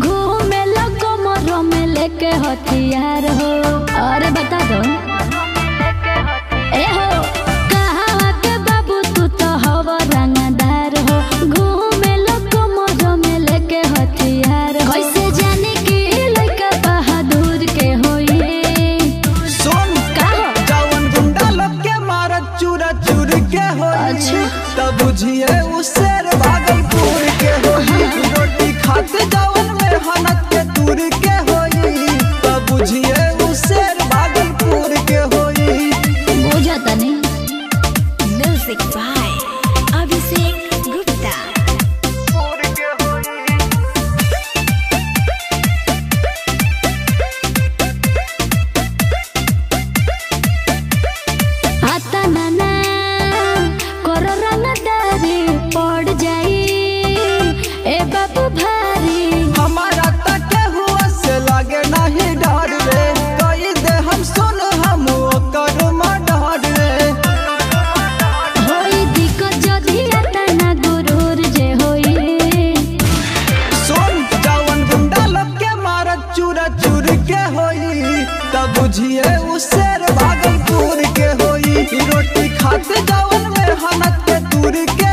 घूमे लगो मरो में लेके हथियार हो। अरे बता दो ए हो कहाँ के बाबू तू तो हवा रंगदार हो। घूमे लगो मरो में लेके हथियार हो। कैसे जाने की लड़का बहादुर के होई। सुन का हो जवन गुंडा लोग के मारत चूरा चूर के होई। अच्छा। तब बुझिए उसे भागलपुर के होई। रोटी खाते जवन में हनत के दूर के होई। तब बुझिए उसे भागलपुर के होई। बुझता नहीं। Music by Abhishek Gupta. आता नाना करो रंगदारी पड़ जाई ए बाबू भारी। हमारा तके हुआ से लागे नहीं डर रे। कई दे हम सुन हम ओकर मडर रे। होई दिक्कत जदी आता ना गुरूर जे होई। सुन जवन गुंडा लोग के मारत चूरा चूर के होई। तब बुझिए उसे भागलपुर के होई। रोटी खाते जवन में हनत के दूर के